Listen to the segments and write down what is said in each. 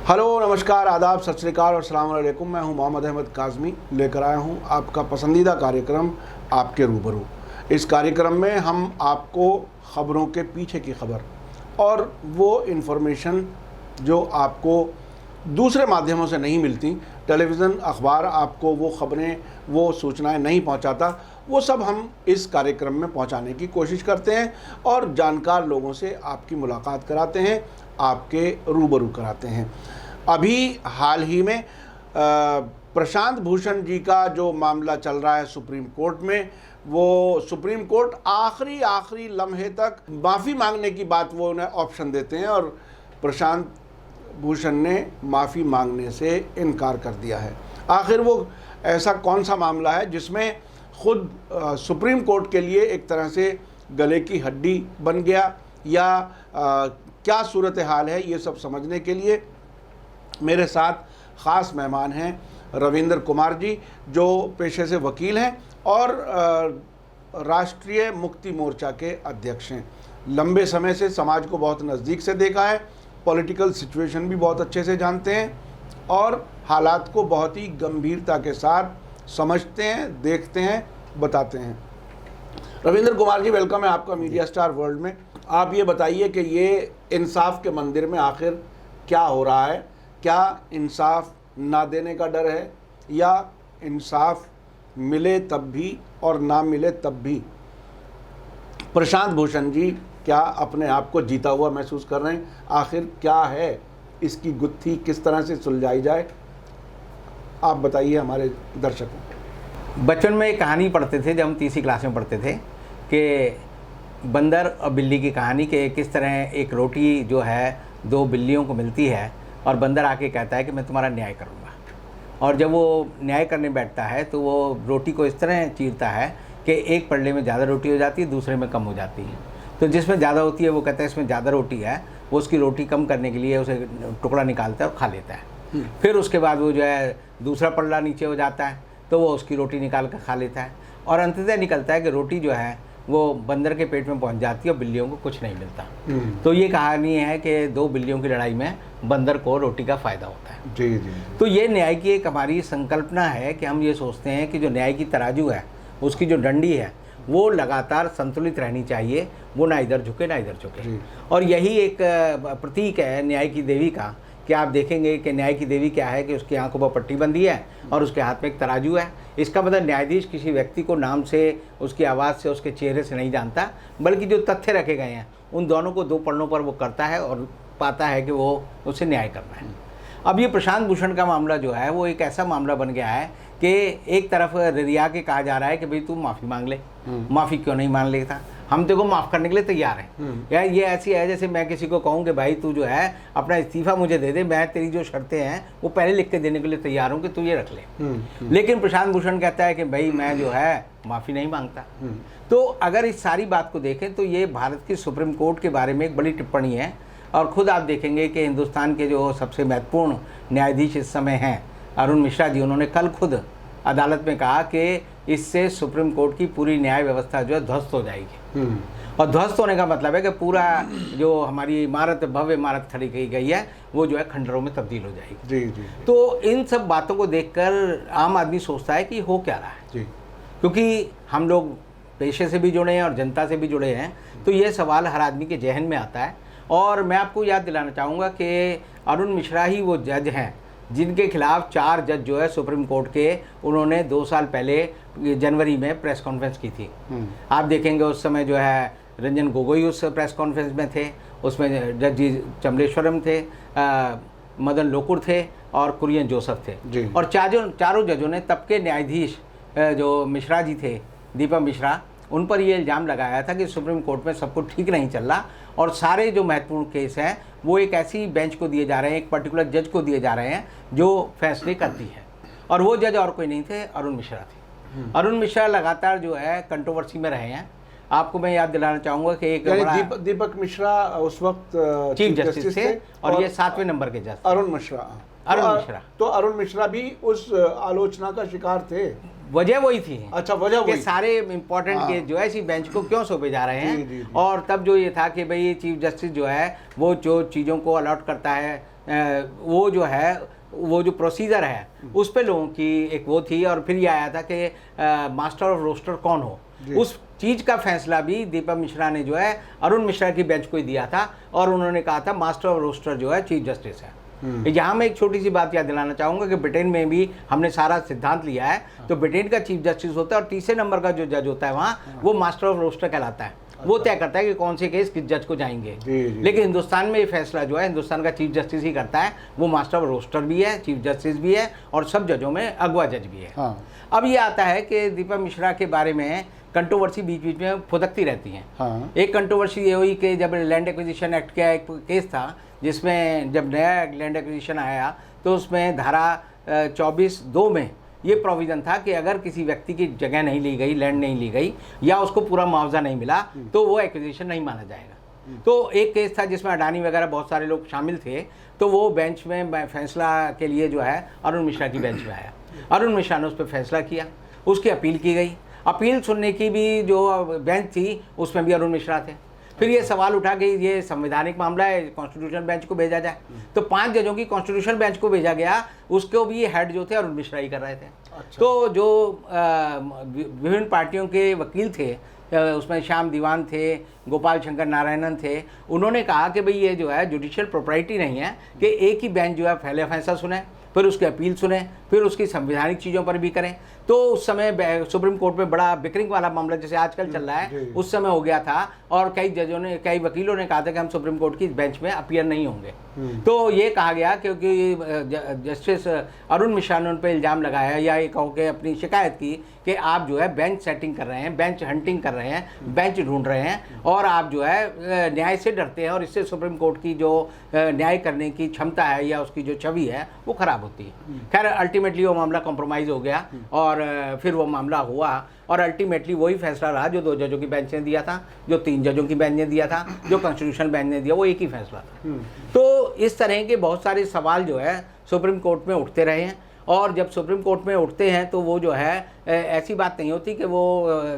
Hello, नमस्कार, आदाब, सत श्री अकाल और अस्सलाम वालेकुम। मैं हूं मोहम्मद अहमद काज़मी, लेकर आया हूं आपका पसंदीदा कार्यक्रम आपके रूबरू। इस कार्यक्रम में हम आपको ख़बरों के पीछे की खबर और वो इन्फॉर्मेशन जो आपको दूसरे माध्यमों से नहीं मिलती, टेलीविज़न, अखबार आपको वो ख़बरें, वो सूचनाएं नहीं पहुंचाता, वो सब हम इस कार्यक्रम में पहुंचाने की कोशिश करते हैं और जानकार लोगों से आपकी मुलाकात कराते हैं, आपके रूबरू कराते हैं। अभी हाल ही में प्रशांत भूषण जी का जो मामला चल रहा है सुप्रीम कोर्ट में, वो सुप्रीम कोर्ट आखिरी लम्हे तक माफ़ी मांगने की बात वो उन्हें ऑप्शन देते हैं और प्रशांत भूषण ने माफ़ी मांगने से इनकार कर दिया है। आखिर वो ऐसा कौन सा मामला है जिसमें खुद सुप्रीम कोर्ट के लिए एक तरह से गले की हड्डी बन गया, या क्या सूरत हाल है, ये सब समझने के लिए मेरे साथ ख़ास मेहमान हैं रविंद्र कुमार जी, जो पेशे से वकील हैं और राष्ट्रीय मुक्ति मोर्चा के अध्यक्ष हैं। लंबे समय से समाज को बहुत नज़दीक से देखा है, पॉलिटिकल सिचुएशन भी बहुत अच्छे से जानते हैं और हालात को बहुत ही गंभीरता के साथ समझते हैं, देखते हैं, बताते हैं। रविंद्र कुमार जी, वेलकम है आपका मीडिया स्टार वर्ल्ड में। आप ये बताइए कि ये इंसाफ के मंदिर में आखिर क्या हो रहा है? क्या इंसाफ ना देने का डर है या इंसाफ मिले तब भी और ना मिले तब भी प्रशांत भूषण जी क्या अपने आप को जीता हुआ महसूस कर रहे हैं? आखिर क्या है इसकी गुत्थी, किस तरह से सुलझाई जाए, आप बताइए हमारे दर्शकों। बचपन में एक कहानी पढ़ते थे जब हम तीसरी क्लास में पढ़ते थे कि बंदर और बिल्ली की कहानी, कि किस तरह एक रोटी जो है दो बिल्लियों को मिलती है और बंदर आके कहता है कि मैं तुम्हारा न्याय करूँगा, और जब वो न्याय करने बैठता है तो वो रोटी को इस तरह चीरता है कि एक पल्ले में ज़्यादा रोटी हो जाती है, दूसरे में कम हो जाती है। तो जिसमें ज़्यादा होती है वो कहता है इसमें ज़्यादा रोटी है, वो उसकी रोटी कम करने के लिए उसे टुकड़ा निकालता है और खा लेता है। फिर उसके बाद वो जो है दूसरा पल्ला नीचे हो जाता है तो वो उसकी रोटी निकाल कर खा लेता है, और अंततः निकलता है कि रोटी जो है वो बंदर के पेट में पहुंच जाती है और बिल्लियों को कुछ नहीं मिलता। तो ये कहानी है कि दो बिल्लियों की लड़ाई में बंदर को रोटी का फ़ायदा होता है। जी जी। तो ये न्याय की एक हमारी संकल्पना है कि हम ये सोचते हैं कि जो न्याय की तराजू है, उसकी जो डंडी है, वो लगातार संतुलित रहनी चाहिए, वो ना इधर झुके ना इधर झुके। और यही एक प्रतीक है न्याय की देवी का, कि आप देखेंगे कि न्याय की देवी क्या है कि उसकी आंखों पर पट्टी बंधी है और उसके हाथ में एक तराजू है। इसका मतलब न्यायाधीश किसी व्यक्ति को नाम से, उसकी आवाज़ से, उसके चेहरे से नहीं जानता, बल्कि जो तथ्य रखे गए हैं उन दोनों को दो पन्नों पर वो करता है और पाता है कि वो उसे न्याय करना है। अब ये प्रशांत भूषण का मामला जो है वो एक ऐसा मामला बन गया है कि एक तरफ रिया के कहा जा रहा है कि भाई तू माफ़ी मांग ले, माफ़ी क्यों नहीं मांग लेता, हम तेरे को माफ़ करने के लिए तैयार हैं। यार ये ऐसी है जैसे मैं किसी को कहूँ कि भाई तू जो है अपना इस्तीफ़ा मुझे दे दे, मैं तेरी जो शर्तें हैं वो पहले लिख के देने के लिए तैयार हूँ कि तू ये रख ले। लेकिन प्रशांत भूषण कहता है कि भाई मैं जो है माफ़ी नहीं मांगता। तो अगर इस सारी बात को देखें तो ये भारत की सुप्रीम कोर्ट के बारे में एक बड़ी टिप्पणी है, और ख़ुद आप देखेंगे कि हिंदुस्तान के जो सबसे महत्वपूर्ण न्यायाधीश इस समय हैं अरुण मिश्रा जी, उन्होंने कल खुद अदालत में कहा कि इससे सुप्रीम कोर्ट की पूरी न्याय व्यवस्था जो है ध्वस्त हो जाएगी। और ध्वस्त होने का मतलब है कि पूरा जो हमारी इमारत, भव्य इमारत खड़ी की गई है, वो जो है खंडरों में तब्दील हो जाएगी। जी जी। तो इन सब बातों को देखकर आम आदमी सोचता है कि हो क्या रहा है जी। क्योंकि हम लोग पेशे से भी जुड़े हैं और जनता से भी जुड़े हैं, तो ये सवाल हर आदमी के जहन में आता है। और मैं आपको याद दिलाना चाहूँगा कि अरुण मिश्रा ही वो जज हैं जिनके खिलाफ 4 जज जो है सुप्रीम कोर्ट के, उन्होंने 2 साल पहले जनवरी में प्रेस कॉन्फ्रेंस की थी। आप देखेंगे उस समय जो है रंजन गोगोई उस प्रेस कॉन्फ्रेंस में थे, उसमें जज चमलेश्वरम थे, मदन लोकुर थे और कुरियन जोसेफ थे। और चारों जजों ने तब के न्यायाधीश जो मिश्रा जी थे, दीपक मिश्रा, उन पर ये इल्ज़ाम लगाया था कि सुप्रीम कोर्ट में सब कुछ ठीक नहीं चल रहा और सारे जो महत्वपूर्ण केस हैं वो एक ऐसी बेंच को दिए जा रहे हैं, एक पर्टिकुलर जज को दिए जा रहे हैं जो फैसले करती है। और वो जज और कोई नहीं थे, अरुण मिश्रा थे। अरुण मिश्रा लगातार जो है कंट्रोवर्सी में रहे हैं। आपको मैं याद दिलाना चाहूँगा कि एक दीपक मिश्रा उस वक्त चीफ जस्टिस थे और ये 7वें नंबर के जज अरुण मिश्रा। तो अरुण मिश्रा भी उस आलोचना का शिकार थे। वजह वही थी। अच्छा, वजह वही। सारे इंपॉर्टेंट केस जो है इसी बेंच को क्यों सौंपे जा रहे हैं। और तब जो ये था कि भाई चीफ जस्टिस जो है वो जो चीज़ों को अलॉट करता है वो जो है वो जो प्रोसीजर है उस पे लोगों की एक वो थी, और फिर ये आया था कि मास्टर ऑफ रोस्टर कौन हो, उस चीज़ का फैसला भी दीपक मिश्रा ने जो है अरुण मिश्रा की बेंच को ही दिया था, और उन्होंने कहा था मास्टर ऑफ रोस्टर जो है चीफ जस्टिस है। यहाँ मैं एक छोटी सी बात याद दिलाना चाहूँगा कि ब्रिटेन में भी हमने सारा सिद्धांत लिया है, तो ब्रिटेन का चीफ जस्टिस होता है और तीसरे नंबर का जो जज होता है वहाँ वो मास्टर ऑफ रोस्टर कहलाता है। वो तय करता है कि कौन से केस किस जज को जाएंगे। लेकिन हिंदुस्तान में ये फैसला जो है हिंदुस्तान का चीफ जस्टिस ही करता है, वो मास्टर ऑफ रोस्टर भी है, चीफ जस्टिस भी है, और सब जजों में अगवा जज भी है। हाँ। अब ये आता है कि दीपक मिश्रा के बारे में कंट्रोवर्सी बीच बीच में फुदकती रहती है। हाँ। एक कंट्रोवर्सी ये हुई कि जब लैंड एक्विजिशन एक्ट का एक केस था, जिसमें जब नया लैंड एक्विजिशन आया तो उसमें धारा 24(2) में ये प्रोविज़न था कि अगर किसी व्यक्ति की जगह नहीं ली गई, लैंड नहीं ली गई, या उसको पूरा मुआवजा नहीं मिला, तो वो एक्विजिशन नहीं माना जाएगा। तो एक केस था जिसमें अडानी वगैरह बहुत सारे लोग शामिल थे, तो वो बेंच में फैसला के लिए जो है अरुण मिश्रा की बेंच में आया। अरुण मिश्रा ने उस पर फैसला किया, उसकी अपील की गई। अपील सुनने की भी जो बेंच थी उसमें भी अरुण मिश्रा थे। फिर ये सवाल उठा कि ये संवैधानिक मामला है, कॉन्स्टिट्यूशनल बेंच को भेजा जाए, तो 5 जजों की कॉन्स्टिट्यूशनल बेंच को भेजा गया। उसको भी हेड जो थे अरुण मिश्रा ही कर रहे थे। अच्छा। तो जो विभिन्न पार्टियों के वकील थे, उसमें श्याम दीवान थे, गोपाल शंकर नारायणन थे, उन्होंने कहा कि भाई ये जो है जुडिशियल प्रॉपर्टी नहीं है कि एक ही बेंच जो है पहले फैसला सुने, फिर उसकी अपील सुने, फिर उसकी संवैधानिक चीज़ों पर भी करें। तो उस समय सुप्रीम कोर्ट में बड़ा बिकरिंग वाला मामला जैसे आजकल चल रहा है, उस समय हो गया था, और कई जजों ने, कई वकीलों ने कहा था कि हम सुप्रीम कोर्ट की बेंच में अपीयर नहीं होंगे। तो ये कहा गया क्योंकि जस्टिस अरुण मिश्रा ने उन पर इल्ज़ाम लगाया, या ये कहो कि अपनी शिकायत की कि आप जो है बेंच सेटिंग कर रहे हैं, बेंच हंटिंग कर रहे हैं, बेंच ढूंढ रहे हैं, और आप जो है न्याय से डरते हैं, और इससे सुप्रीम कोर्ट की जो न्याय करने की क्षमता है या उसकी जो छवि है वो ख़राब होती है। खैर अल्टीमेटली वो मामला कॉम्प्रोमाइज़ हो गया, और फिर वो मामला हुआ, और अल्टीमेटली वही फैसला रहा जो 2 जजों की बेंच ने दिया था, जो 3 जजों की बेंच ने दिया था, जो कॉन्स्टिट्यूशनल बेंच ने दिया, वो एक ही फैसला था। तो इस तरह के बहुत सारे सवाल जो है सुप्रीम कोर्ट में उठते रहे हैं, और जब सुप्रीम कोर्ट में उठते हैं तो वो जो है ऐसी बात नहीं होती कि वो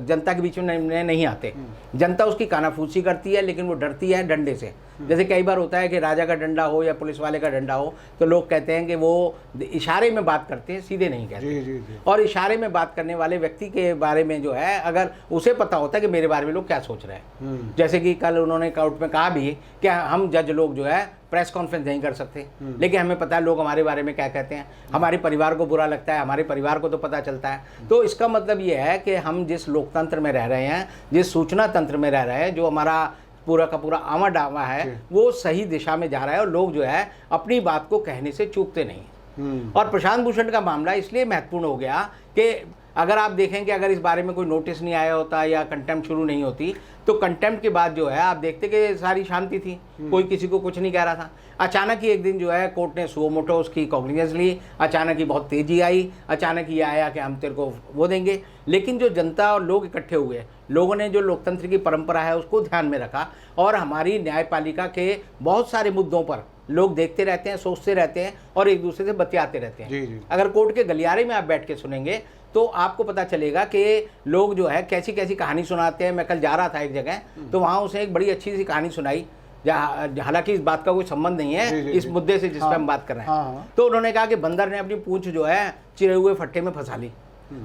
जनता के बीच में नहीं आते। जनता उसकी कानाफूसी करती है, लेकिन वो डरती है डंडे से। जैसे कई बार होता है कि राजा का डंडा हो या पुलिस वाले का डंडा हो, तो लोग कहते हैं कि वो इशारे में बात करते हैं, सीधे नहीं कहते। जी। और इशारे में बात करने वाले व्यक्ति के बारे में जो है, अगर उसे पता होता है कि मेरे बारे में लोग क्या सोच रहे हैं, जैसे कि कल उन्होंने कोर्ट में कहा भी कि हम जज लोग जो है प्रेस कॉन्फ्रेंस नहीं कर सकते, लेकिन हमें पता है लोग हमारे बारे में क्या कहते हैं, हमारे परिवार को बुरा लगता है, हमारे परिवार को तो पता चलता है। तो इसका मतलब ये है कि हम जिस लोकतंत्र में रह रहे हैं, जिस सूचना तंत्र में रह रहे हैं, जो हमारा पूरा का पूरा आवा डावा है, वो सही दिशा में जा रहा है, और लोग जो है अपनी बात को कहने से चूकते नहीं। और प्रशांत भूषण का मामला इसलिए महत्वपूर्ण हो गया कि अगर आप देखें कि अगर इस बारे में कोई नोटिस नहीं आया होता या कंटेम्प्ट शुरू नहीं होती, तो कंटेम्प्ट के बाद जो है आप देखते कि सारी शांति थी, कोई किसी को कुछ नहीं कह रहा था। अचानक ही एक दिन जो है कोर्ट ने सुओ मोटो उसकी कॉग्निजेंस ली, अचानक ही बहुत तेज़ी आई, अचानक ही आया कि हम तेरे को वो देंगे। लेकिन जो जनता और लोग इकट्ठे हुए, लोगों ने जो लोकतंत्र की परंपरा है उसको ध्यान में रखा, और हमारी न्यायपालिका के बहुत सारे मुद्दों पर लोग देखते रहते हैं, सोचते रहते हैं, और एक दूसरे से बतियाते रहते हैं। जी। अगर कोर्ट के गलियारे में आप बैठ के सुनेंगे तो आपको पता चलेगा कि लोग जो है कैसी कैसी कहानी सुनाते हैं। मैं कल जा रहा था एक जगह, तो वहाँ उसने एक बड़ी अच्छी सी कहानी सुनाई, हालांकि इस बात का कोई संबंध नहीं है इस मुद्दे से जिस पर हम बात कर रहे हैं। तो उन्होंने कहा कि बंदर ने अपनी पूंछ जो है चिरे हुए फट्टे में फंसा ली।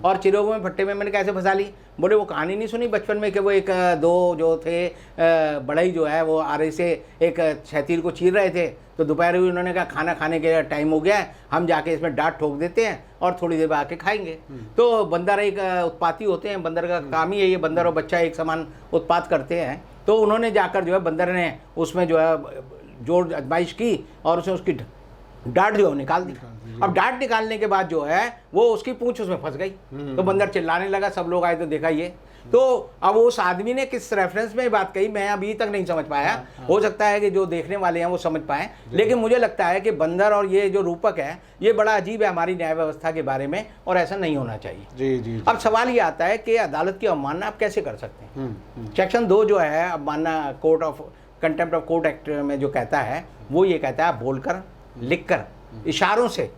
और चिरे हुए फट्टे में मैंने कैसे फंसा ली? बोले वो कहानी नहीं सुनी बचपन में कि वो एक दो जो थे बड़ई जो है वो आरे से एक छतीर को चीर रहे थे, तो दोपहर हुई, उन्होंने कहा खाना खाने के टाइम हो गया है, हम जाके इसमें डांट ठोक देते हैं और थोड़ी देर बाद आके खाएंगे। तो बंदर एक उत्पाती होते हैं, बंदर का काम ही है ये, बंदर और बच्चा एक समान उत्पात करते हैं। तो उन्होंने जाकर जो है बंदर ने उसमें जो है जोर आजमाइश की और उसने उसकी डांट जो निकाल दी। अब डांट निकालने के बाद जो है वो उसकी पूंछ उसमें फंस गई, तो बंदर चिल्लाने लगा, सब लोग आए तो देखा ये। तो अब उस आदमी ने किस रेफरेंस में बात कही मैं अभी तक नहीं समझ पाया। हो सकता है कि जो देखने वाले हैं वो समझ पाएं, लेकिन मुझे लगता है कि बंदर और ये जो रूपक है ये बड़ा अजीब है हमारी न्याय व्यवस्था के बारे में, और ऐसा नहीं होना चाहिए। जी। अब सवाल ये आता है कि अदालत की अवमानना आप कैसे कर सकते हैं? सेक्शन 2 जो है अवमानना court of contempt of court act में जो कहता है वो ये कहता है बोलकर, लिखकर, इशारों से।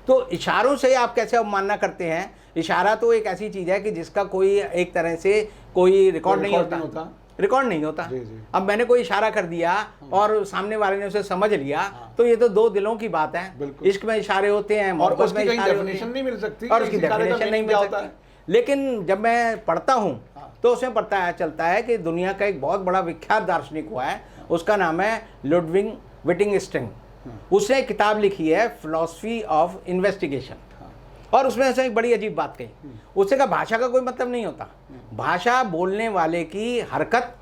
तो इशारों से आप कैसे अवमानना करते हैं? इशारा तो एक ऐसी चीज़ है कि जिसका कोई एक तरह से कोई रिकॉर्ड नहीं होता। रिकॉर्ड नहीं होता। जी, जी। अब मैंने कोई इशारा कर दिया और सामने वाले ने उसे समझ लिया, तो ये तो दो दिलों की बात है। इश्क में इशारे होते हैं, और मोहब्बत उसकी में कहीं इशारे होते डेफिनेशन हैं, नहीं मिल सकती, और उसकी इस इशारे का डेफिनेशन नहीं meaning मिल क्या होता सकती। लेकिन जब मैं पढ़ता हूँ तो उसमें पता चलता है कि दुनिया का एक बहुत बड़ा विख्यात दार्शनिक हुआ है, उसका नाम है लुडविग विटिंगस्टाइन। उसने एक किताब लिखी है फिलॉसफी ऑफ इन्वेस्टिगेशन, और उसमें ऐसा एक बड़ी अजीब बात कही। उससे का भाषा का कोई मतलब नहीं होता, भाषा बोलने वाले की हरकत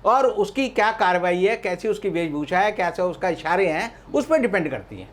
और उसकी क्या कार्रवाई है, कैसी उसकी वेशभूषा है, कैसे उसका इशारे हैं, उस पर डिपेंड करती है।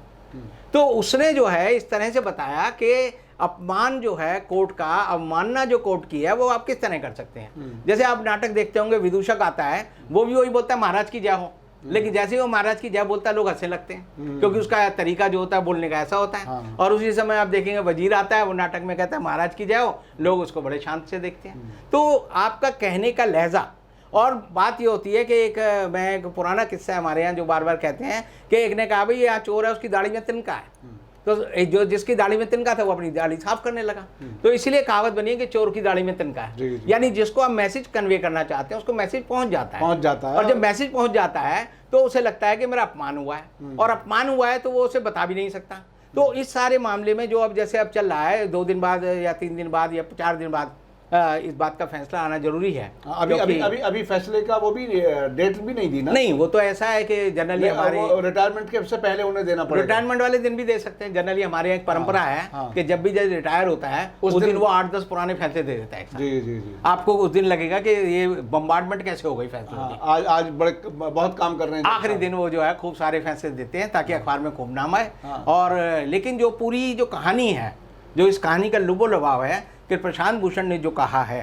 तो उसने जो है इस तरह से बताया कि अपमान जो है कोर्ट का, अवमानना जो कोर्ट की है, वो आप किस तरह कर सकते हैं। जैसे आप नाटक देखते होंगे, विदूषक आता है, वो भी वही बोलता है महाराज की जय हो, लेकिन जैसे ही वो महाराज की जय बोलता है लोग हंसने लगते हैं, क्योंकि उसका तरीका जो होता है बोलने का ऐसा होता है। और उसी समय आप देखेंगे वजीर आता है, वो नाटक में कहता है महाराज की जय हो, लोग उसको बड़े शांत से देखते हैं। तो आपका कहने का लहजा, और बात ये होती है कि एक पुराना किस्सा है हमारे यहाँ जो बार बार कहते हैं कि एक ने कहा भाई यहाँ चोर है, उसकी दाढ़ी में तिनका है, तो जो जिसकी दाढ़ी में तिनका था वो अपनी दाढ़ी साफ करने लगा। तो इसीलिए कहावत बनी है कि चोर की दाढ़ी में तिनका है। जी, जी। यानी जिसको आप मैसेज कन्वे करना चाहते हैं उसको मैसेज पहुंच जाता है, और जब मैसेज पहुंच जाता है तो उसे लगता है कि मेरा अपमान हुआ है, और अपमान हुआ है तो वो उसे बता भी नहीं सकता। तो इस सारे मामले में जो अब जैसे अब चल रहा है, 2 दिन बाद या 3 दिन बाद या 4 दिन बाद इस बात का फैसला आना जरूरी है। अभी फैसले का वो भी डेट भी नहीं दी ना। नहीं, वो तो ऐसा है कि जनरली हमारे रिटायरमेंट के से पहले उन्हें देना पड़ेगा। रिटायरमेंट वाले दिन भी दे सकते हैं। जनरली हमारे एक परंपरा है कि जब भी जज रिटायर होता है उस दिन वो 8-10 पुराने फैसले दे देता है। जी जी जी। आपको उस दिन लगेगा कि ये बम्बार्डमेंट कैसे हो गई फैसलों की। आज बड़े बहुत काम कर रहे हैं। आखिरी दिन वो जो है खूब सारे फैसले देते हैं ताकि अखबार में खूब नाम आए। और लेकिन जो पूरी जो कहानी है, जो इस कहानी का लुबो लुभाव है कि प्रशांत भूषण ने जो कहा है,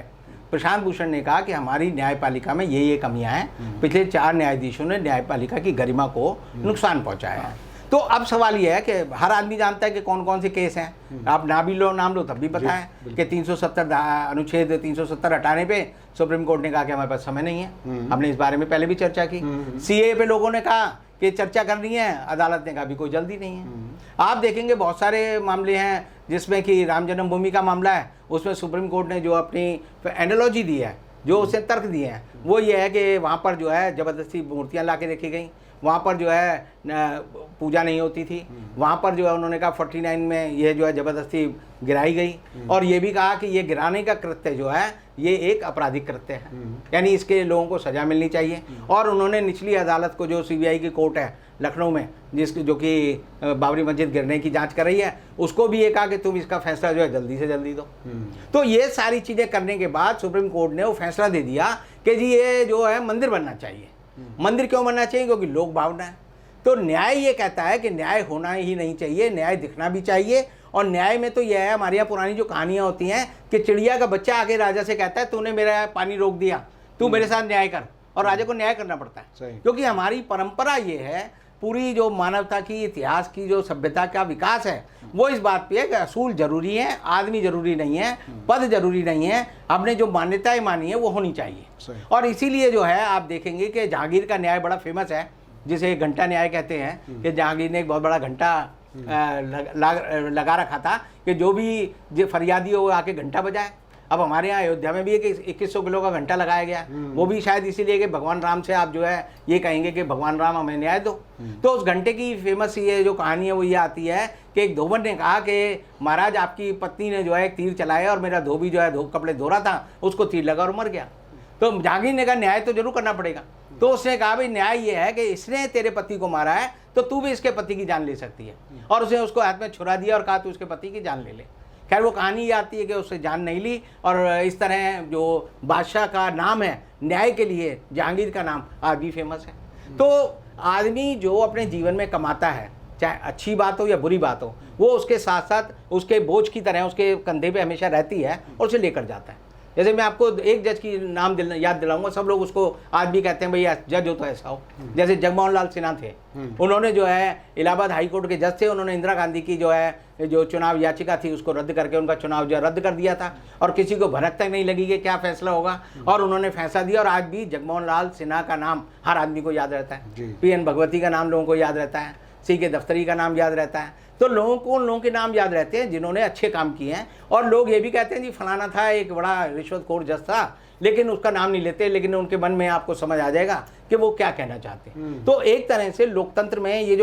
प्रशांत भूषण ने कहा कि हमारी न्यायपालिका में ये कमियां हैं, पिछले 4 न्यायाधीशों ने न्यायपालिका की गरिमा को नुकसान पहुंचाया है। तो अब सवाल ये है कि हर आदमी जानता है कि कौन कौन से केस हैं, आप ना भी लो नाम लो तब भी पता है कि 370 अनुच्छेद 370 हटाने पे सुप्रीम कोर्ट ने कहा कि हमारे पास समय नहीं है। हमने इस बारे में पहले भी चर्चा की। सीए पे लोगों ने कहा कि चर्चा करनी है, अदालत ने कहा भी कोई जल्दी नहीं है। आप देखेंगे बहुत सारे मामले हैं जिसमें कि राम जन्मभूमि का मामला है, उसमें सुप्रीम कोर्ट ने जो अपनी एनालॉजी दी है, जो उसे तर्क दिए हैं, वो ये है कि वहाँ पर जो है ज़बरदस्ती मूर्तियाँ ला के रखी गई, वहाँ पर जो है पूजा नहीं होती थी, वहाँ पर जो है उन्होंने कहा 49 में ये जो है ज़बरदस्ती गिराई गई, और ये भी कहा कि ये गिराने का कृत्य जो है ये एक आपराधिक कृत्य है, यानी इसके लोगों को सज़ा मिलनी चाहिए। और उन्होंने निचली अदालत को, जो सीबीआई की कोर्ट है लखनऊ में, जो कि बाबरी मस्जिद गिरने की जांच कर रही है, उसको भी ये कहा कि तुम इसका फैसला जो है जल्दी से जल्दी दो। तो ये सारी चीज़ें करने के बाद सुप्रीम कोर्ट ने वो फैसला दे दिया कि जी ये जो है मंदिर बनना चाहिए। मंदिर क्यों बनना चाहिए? क्योंकि लोक भावना है। तो न्याय ये कहता है कि न्याय होना ही नहीं चाहिए, न्याय दिखना भी चाहिए। और न्याय में तो यह है, हमारे यहाँ पुरानी जो कहानियाँ होती हैं कि चिड़िया का बच्चा आके राजा से कहता है तूने मेरा पानी रोक दिया, तू मेरे साथ न्याय कर, और राजा को न्याय करना पड़ता है। क्योंकि हमारी परंपरा ये है, पूरी जो मानवता की, इतिहास की जो सभ्यता का विकास है, वो इस बात पे है कि असूल जरूरी है, आदमी जरूरी नहीं है, पद जरूरी नहीं है, हमने जो मान्यताएं मानी है वो होनी चाहिए। और इसीलिए जो है आप देखेंगे कि जहांगीर का न्याय बड़ा फेमस है, जिसे घंटा न्याय कहते हैं, कि जहांगीर ने एक बहुत बड़ा घंटा लगा रखा था कि जो भी फरियादी हो वो आके घंटा बजाए। अब हमारे यहाँ अयोध्या में भी एक 2100 किलो का घंटा लगाया गया, वो भी शायद इसीलिए कि भगवान राम से आप जो है ये कहेंगे कि भगवान राम हमें न्याय दो। तो उस घंटे की फेमस ये जो कहानी है वो ये आती है कि एक धोबन ने कहा कि महाराज आपकी पत्नी ने जो है एक तीर चलाया और मेरा धोबी जो है कपड़े धो रहा था, उसको तीर लगा और मर गया। तो जहांगीर ने कहा न्याय तो जरूर करना पड़ेगा। तो उसने कहा भाई न्याय ये है कि इसने तेरे पति को मारा है तो तू भी इसके पति की जान ले सकती है, और उसने उसको हाथ में छुरा दिया और कहा तू उसके पति की जान ले ले। खैर वो कहानी ये आती है कि उससे जान नहीं ली, और इस तरह जो बादशाह का नाम है न्याय के लिए, जहांगीर का नाम आज भी फेमस है। तो आदमी जो अपने जीवन में कमाता है, चाहे अच्छी बात हो या बुरी बात हो, वो उसके साथ साथ उसके बोझ की तरह उसके कंधे पे हमेशा रहती है और उसे लेकर जाता है। जैसे मैं आपको एक जज की नाम याद दिलाऊंगा, सब लोग उसको आज भी कहते हैं भैया जज हो तो ऐसा हो। जैसे जगमोहन लाल सिन्हा थे, उन्होंने जो है इलाहाबाद हाई कोर्ट के जज थे, उन्होंने इंदिरा गांधी की जो है जो चुनाव याचिका थी उसको रद्द करके उनका चुनाव जो रद्द कर दिया था, और किसी को भनक तक नहीं लगी कि क्या फैसला होगा, और उन्होंने फैसला दिया। और आज भी जगमोहन लाल सिन्हा का नाम हर आदमी को याद रहता है, PN भगवती का नाम लोगों को याद रहता है, CK दफ्तरी का नाम याद रहता है। तो लोगों को उन लोगों के नाम याद रहते हैं जिन्होंने अच्छे काम किए हैं। और लोग ये भी कहते हैं जी फलाना था एक बड़ा रिश्वतखोर जज था, लेकिन उसका नाम नहीं लेते, लेकिन उनके मन में आपको समझ आ जाएगा कि वो क्या कहना चाहते हैं। तो एक तरह से लोकतंत्र में ये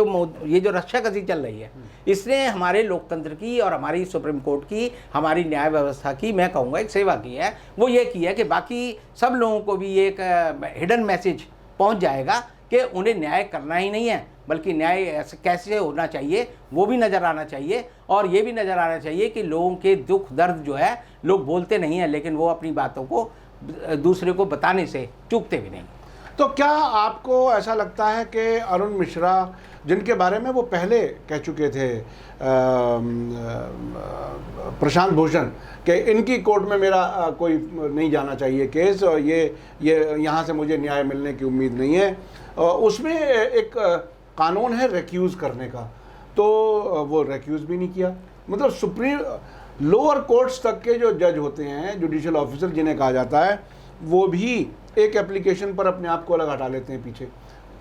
जो रस्साकसी चल रही है, इसने हमारे लोकतंत्र की और हमारी सुप्रीम कोर्ट की, हमारी न्याय व्यवस्था की, मैं कहूँगा एक सेवा की है। वो ये की है कि बाकी सब लोगों को भी एक हिडन मैसेज पहुँच जाएगा कि उन्हें न्याय करना ही नहीं है, बल्कि न्याय ऐसे कैसे होना चाहिए वो भी नज़र आना चाहिए। और ये भी नज़र आना चाहिए कि लोगों के दुख दर्द जो है लोग बोलते नहीं हैं, लेकिन वो अपनी बातों को दूसरे को बताने से चूकते भी नहीं। तो क्या आपको ऐसा लगता है कि अरुण मिश्रा, जिनके बारे में वो पहले कह चुके थे प्रशांत भूषण, कि इनकी कोर्ट में मेरा कोई नहीं जाना चाहिए केस, और ये यहाँ से मुझे न्याय मिलने की उम्मीद नहीं है, उसमें एक कानून है रिक्यूज़ करने का, तो वो रिक्यूज़ भी नहीं किया। मतलब सुप्रीम लोअर कोर्ट्स तक के जो जज होते हैं, जुडिशियल ऑफिसर जिन्हें कहा जाता है, वो भी एक एप्लीकेशन पर अपने आप को अलग हटा लेते हैं पीछे।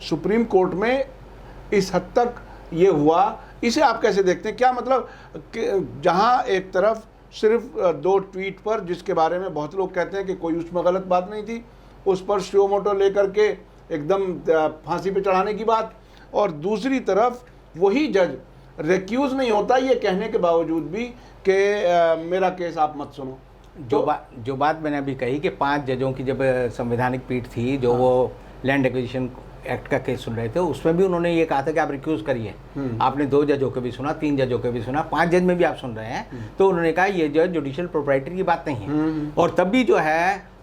सुप्रीम कोर्ट में इस हद तक ये हुआ, इसे आप कैसे देखते हैं? क्या मतलब जहां एक तरफ सिर्फ 2 ट्वीट पर, जिसके बारे में बहुत लोग कहते हैं कि कोई उसमें गलत बात नहीं थी, उस पर सुओ मोटो लेकर के एकदम फांसी पे चढ़ाने की बात, और दूसरी तरफ वही जज रिक्यूज़ नहीं होता ये कहने के बावजूद भी कि मेरा केस आप मत सुनो। जो बात मैंने अभी कही कि 5 जजों की जब संवैधानिक पीठ थी जो वो लैंड एक्विजिशन एक्ट का केस सुन रहे थे, उसमें भी उन्होंने ये कहा था कि आप रिक्यूज़ करिए। आपने 2 जजों के भी सुना, 3 जजों के भी सुना, 5 जज में भी आप सुन रहे हैं, तो उन्होंने कहा ये जो जुडिशियल प्रोप्राइटर की बात नहीं है। और तब भी जो है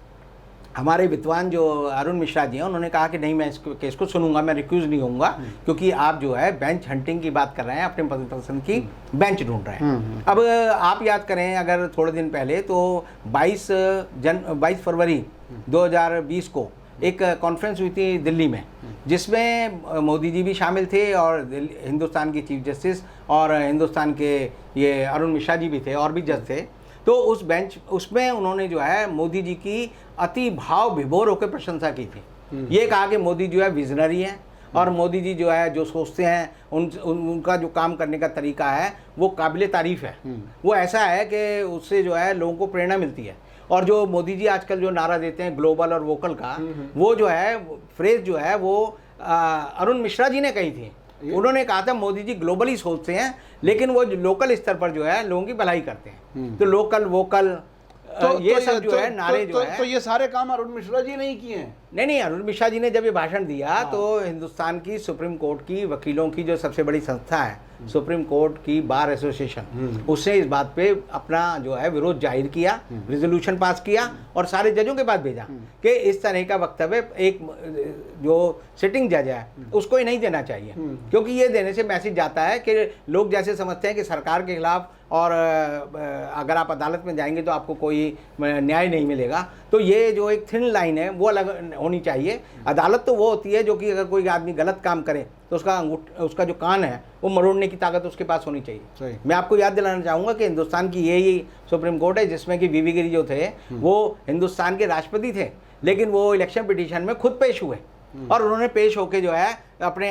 हमारे विद्वान जो अरुण मिश्रा जी हैं, उन्होंने कहा कि नहीं, मैं इस केस को सुनूंगा, मैं रिक्यूज़ नहीं होऊंगा, क्योंकि आप जो है बेंच हंटिंग की बात कर रहे हैं, अपने पसंद की बेंच ढूंढ रहे हैं। अब आप याद करें, अगर थोड़े दिन पहले तो 22 फरवरी 2020 को एक कॉन्फ्रेंस हुई थी दिल्ली में, जिसमें मोदी जी भी शामिल थे और हिंदुस्तान की चीफ जस्टिस और हिंदुस्तान के ये अरुण मिश्रा जी भी थे और भी जज थे। तो उस बेंच उसमें उन्होंने जो है मोदी जी की अति भाव विभोर होकर प्रशंसा की थी। ये कहा कि मोदी जो है विजनरी है, और मोदी जी जो है जो सोचते हैं उनका जो काम करने का तरीका है वो काबिले तारीफ़ है। वो ऐसा है कि उससे जो है लोगों को प्रेरणा मिलती है। और जो मोदी जी आजकल जो नारा देते हैं ग्लोबल और वोकल का, वो जो है फ्रेज जो है वो अरुण मिश्रा जी ने कही थी। उन्होंने कहा था मोदी जी ग्लोबली सोचते हैं, लेकिन वो लोकल स्तर पर जो है लोगों की भलाई करते हैं। तो लोकल वोकल ये सब जो है नारे जो है, तो ये सारे काम अरुण मिश्रा जी नहीं किए हैं। नहीं, अरुण मिश्रा जी ने जब ये भाषण दिया तो हिंदुस्तान की सुप्रीम कोर्ट की वकीलों की जो सबसे बड़ी संस्था है, सुप्रीम कोर्ट की बार एसोसिएशन, उसने इस बात पे अपना जो है विरोध जाहिर किया, रेजोल्यूशन पास किया और सारे जजों के पास भेजा कि इस तरह का वक्तव्य एक जो सिटिंग जज है उसको ही नहीं देना चाहिए, क्योंकि ये देने से मैसेज जाता है कि लोग जैसे समझते हैं कि सरकार के खिलाफ और अगर आप अदालत में जाएंगे तो आपको कोई न्याय नहीं मिलेगा। तो ये जो एक थिन लाइन है वो अलग होनी चाहिए। अदालत तो वो होती है जो कि अगर कोई आदमी गलत काम करे तो उसका जो कान है वो मरोड़ने की ताकत उसके पास होनी चाहिए। मैं आपको याद दिलाना चाहूँगा कि हिंदुस्तान की यही सुप्रीम कोर्ट है जिसमें कि वीवी गिरी जो थे वो हिंदुस्तान के राष्ट्रपति थे, लेकिन वो इलेक्शन पिटीशन में खुद पेश हुए और उन्होंने पेश होके जो है अपने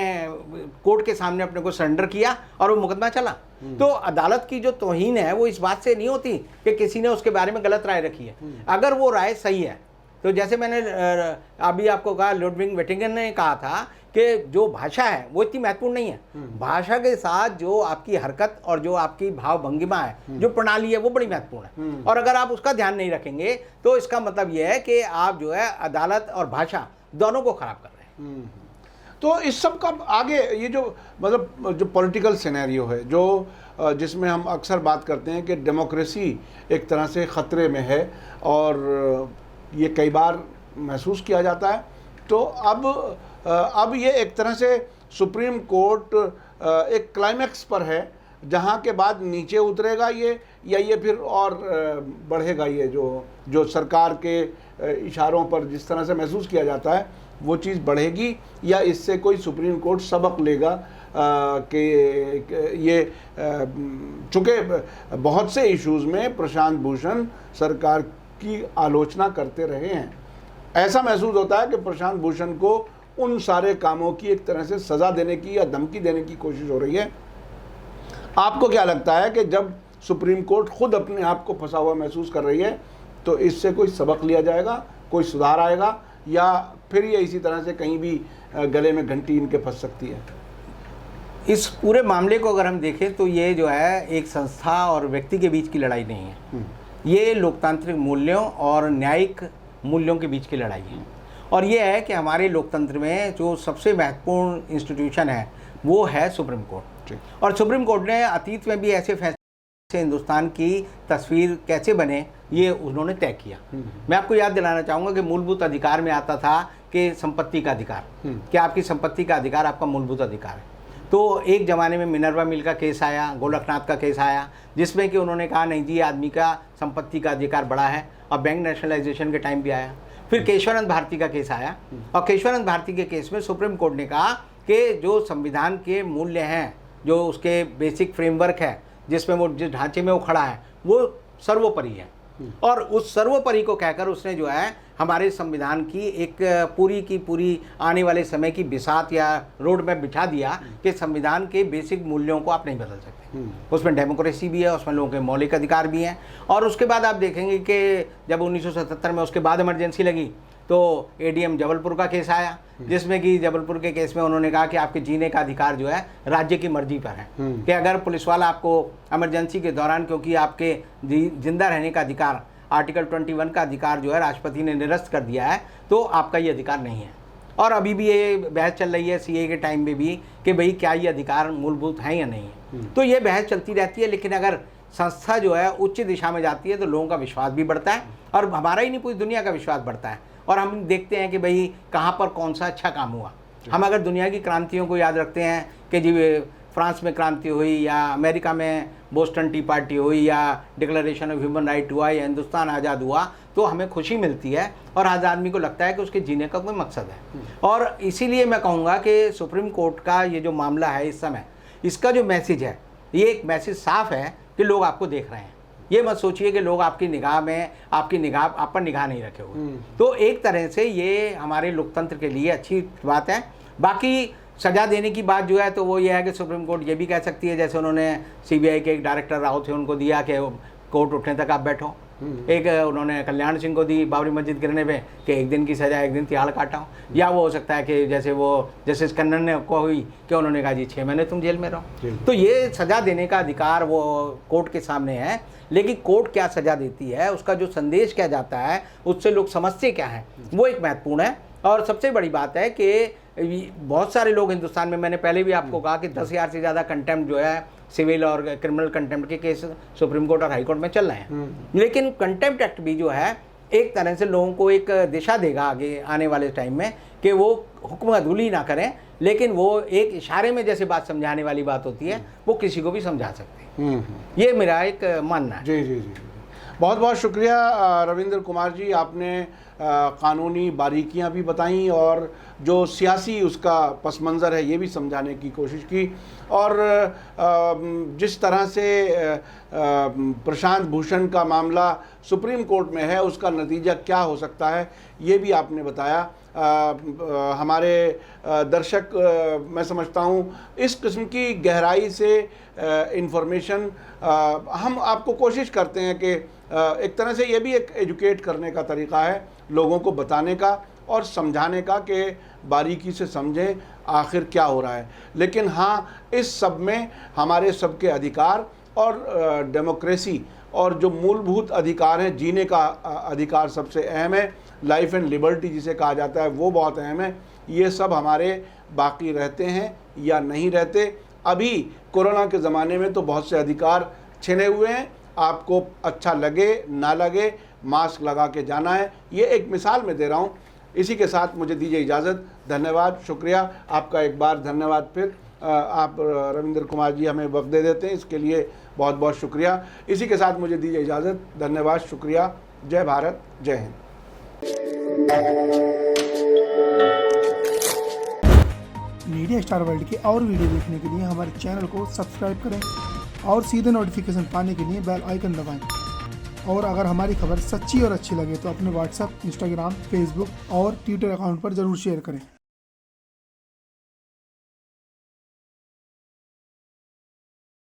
कोर्ट के सामने अपने को सरेंडर किया और वो मुकदमा चला। तो अदालत की जो तौहीन है वो इस बात से नहीं होती कि किसी ने उसके बारे में गलत राय रखी है। अगर वो राय सही है तो जैसे मैंने अभी आपको कहा, लुडविग वेटिंगन ने कहा था कि जो भाषा है वो इतनी महत्वपूर्ण नहीं है, भाषा के साथ जो आपकी हरकत और जो आपकी भाव भंगिमा है, जो प्रणाली है वो बड़ी महत्वपूर्ण है। और अगर आप उसका ध्यान नहीं रखेंगे तो इसका मतलब ये है कि आप जो है अदालत और भाषा दोनों को खराब कर रहे हैं। तो इस सब का आगे ये जो मतलब जो पॉलिटिकल सिनेरियो है, जो जिसमें हम अक्सर बात करते हैं कि डेमोक्रेसी एक तरह से ख़तरे में है और ये कई बार महसूस किया जाता है, तो अब ये एक तरह से सुप्रीम कोर्ट एक क्लाइमैक्स पर है जहाँ के बाद नीचे उतरेगा ये, या ये फिर और बढ़ेगा, ये जो सरकार के इशारों पर जिस तरह से महसूस किया जाता है वो चीज़ बढ़ेगी, या इससे कोई सुप्रीम कोर्ट सबक लेगा कि ये चूँकि बहुत से इश्यूज़ में प्रशांत भूषण सरकार की आलोचना करते रहे हैं, ऐसा महसूस होता है कि प्रशांत भूषण को उन सारे कामों की एक तरह से सज़ा देने की या धमकी देने की कोशिश हो रही है। आपको क्या लगता है कि जब सुप्रीम कोर्ट खुद अपने आप को फंसा हुआ महसूस कर रही है तो इससे कोई सबक लिया जाएगा कोई सुधार आएगा या फिर ये इसी तरह से कहीं भी गले में घंटी इनके फंस सकती है? इस पूरे मामले को अगर हम देखें तो ये जो है एक संस्था और व्यक्ति के बीच की लड़ाई नहीं है, ये लोकतांत्रिक मूल्यों और न्यायिक मूल्यों के बीच की लड़ाई है। और ये है कि हमारे लोकतंत्र में जो सबसे महत्वपूर्ण इंस्टीट्यूशन है वो है सुप्रीम कोर्ट। और सुप्रीम कोर्ट ने अतीत में भी ऐसे फैसले हिंदुस्तान की तस्वीर कैसे बने ये उन्होंने तय किया। मैं आपको याद दिलाना चाहूँगा कि मूलभूत अधिकार में आता था कि संपत्ति का अधिकार, कि आपकी संपत्ति का अधिकार आपका मूलभूत अधिकार है। तो एक ज़माने में मिनर्वा मिल का केस आया, गोरखनाथ का केस आया, जिसमें कि उन्होंने कहा नहीं जी आदमी का संपत्ति का अधिकार बड़ा है, और बैंक नेशनलाइजेशन के टाइम भी आया। फिर केशवानंद भारती का केस आया, और केशवानंद भारती के केस में सुप्रीम कोर्ट ने कहा कि जो संविधान के मूल्य हैं, जो उसके बेसिक फ्रेमवर्क है, जिसमें वो जिस ढांचे में वो खड़ा है, वो सर्वोपरि है। और उस सर्वोपरि को कहकर उसने जो है हमारे संविधान की एक पूरी की पूरी आने वाले समय की बिसात या रोड मैप बिठा दिया कि संविधान के बेसिक मूल्यों को आप नहीं बदल सकते। उसमें डेमोक्रेसी भी है, उसमें लोगों के मौलिक अधिकार भी हैं। और उसके बाद आप देखेंगे कि जब 1977 में उसके बाद इमरजेंसी लगी तो एडीएम जबलपुर का केस आया, जिसमें कि जबलपुर के केस में उन्होंने कहा कि आपके जीने का अधिकार जो है राज्य की मर्जी पर है, कि अगर पुलिस वाला आपको इमरजेंसी के दौरान, क्योंकि आपके जिंदा रहने का अधिकार आर्टिकल 21 का अधिकार जो है राष्ट्रपति ने निरस्त कर दिया है, तो आपका ये अधिकार नहीं है। और अभी भी ये बहस चल रही है सीए के टाइम में भी कि भाई क्या ये अधिकार मूलभूत हैं या नहीं है। तो ये बहस चलती रहती है, लेकिन अगर संस्था जो है उच्च दिशा में जाती है तो लोगों का विश्वास भी बढ़ता है, और हमारा ही नहीं पूरी दुनिया का विश्वास बढ़ता है। और हम देखते हैं कि भाई कहाँ पर कौन सा अच्छा काम हुआ। हम अगर दुनिया की क्रांतियों को याद रखते हैं कि जी फ्रांस में क्रांति हुई, या अमेरिका में बोस्टन टी पार्टी हुई, या डिक्लेरेशन ऑफ ह्यूमन राइट हुआ, या हिंदुस्तान आज़ाद हुआ, तो हमें खुशी मिलती है और हर आदमी को लगता है कि उसके जीने का कोई मकसद है। और इसीलिए मैं कहूँगा कि सुप्रीम कोर्ट का ये जो मामला है इस समय, इसका जो मैसेज है, ये एक मैसेज साफ है कि लोग आपको देख रहे हैं। ये मत सोचिए कि लोग आपकी निगाह में, आपकी निगाह आप पर निगाह नहीं रखे हुए। तो एक तरह से ये हमारे लोकतंत्र के लिए अच्छी बात है। बाकी सजा देने की बात जो है तो वो ये है कि सुप्रीम कोर्ट ये भी कह सकती है, जैसे उन्होंने सीबीआई के एक डायरेक्टर राव थे उनको दिया कि कोर्ट उठने तक आप बैठो। एक उन्होंने कल्याण सिंह को दी बाबरी मस्जिद गिरने पे कि 1 दिन की सजा, 1 दिन तिहाड़ काटा हो। या वो हो सकता है कि जैसे वो जस्टिस कन्नन ने को हुई कि उन्होंने कहा जी 6 महीने तुम जेल में रहो। तो ये सजा देने का अधिकार वो कोर्ट के सामने है, लेकिन कोर्ट क्या सजा देती है, उसका जो संदेश क्या जाता है, उससे लोग समझते क्या है, वो एक महत्वपूर्ण है। और सबसे बड़ी बात है कि बहुत सारे लोग हिंदुस्तान में, मैंने पहले भी आपको कहा कि 10,000 से ज़्यादा कंटेम्प्ट जो है सिविल और क्रिमिनल कंटेम्प्ट के केस सुप्रीम कोर्ट और हाई कोर्ट में चल रहे हैं। लेकिन कंटेम्प्ट एक्ट भी जो है एक तरह से लोगों को एक दिशा देगा आगे आने वाले टाइम में कि वो हुक्म अदूली ना करें, लेकिन वो एक इशारे में जैसे बात समझाने वाली बात होती है वो किसी को भी समझा सकते हैं। ये मेरा एक मानना है। जी जी जी, बहुत बहुत शुक्रिया रविंद्र कुमार जी, आपने कानूनी बारीकियां भी बताई और जो सियासी उसका पस मंज़र है ये भी समझाने की कोशिश की। और जिस तरह से प्रशांत भूषण का मामला सुप्रीम कोर्ट में है उसका नतीजा क्या हो सकता है ये भी आपने बताया। हमारे दर्शक मैं समझता हूँ इस किस्म की गहराई से इंफॉर्मेशन हम आपको कोशिश करते हैं कि एक तरह से ये भी एक एजुकेट करने का तरीक़ा है, लोगों को बताने का और समझाने का कि बारीकी से समझें आखिर क्या हो रहा है। लेकिन हाँ, इस सब में हमारे सबके अधिकार और डेमोक्रेसी और जो मूलभूत अधिकार हैं, जीने का अधिकार सबसे अहम है, लाइफ एंड लिबर्टी जिसे कहा जाता है वो बहुत अहम है। ये सब हमारे बाकी रहते हैं या नहीं रहते। अभी कोरोना के ज़माने में तो बहुत से अधिकार छिने हुए हैं, आपको अच्छा लगे ना लगे मास्क लगा के जाना है, ये एक मिसाल मैं दे रहा हूँ। इसी के साथ मुझे दीजिए इजाज़त, धन्यवाद, शुक्रिया आपका एक बार, धन्यवाद। फिर आप रविंद्र कुमार जी हमें वक्त दे देते हैं, इसके लिए बहुत बहुत शुक्रिया। इसी के साथ मुझे दीजिए इजाज़त, धन्यवाद, शुक्रिया, जय भारत, जय हिंद। मीडिया स्टार वर्ल्ड के और वीडियो देखने के लिए हमारे चैनल को सब्सक्राइब करें और सीधे नोटिफिकेशन पाने के लिए बेल आइकन दबाएं। और अगर हमारी खबर सच्ची और अच्छी लगे तो अपने व्हाट्सएप, इंस्टाग्राम, फेसबुक और ट्विटर अकाउंट पर ज़रूर शेयर करें।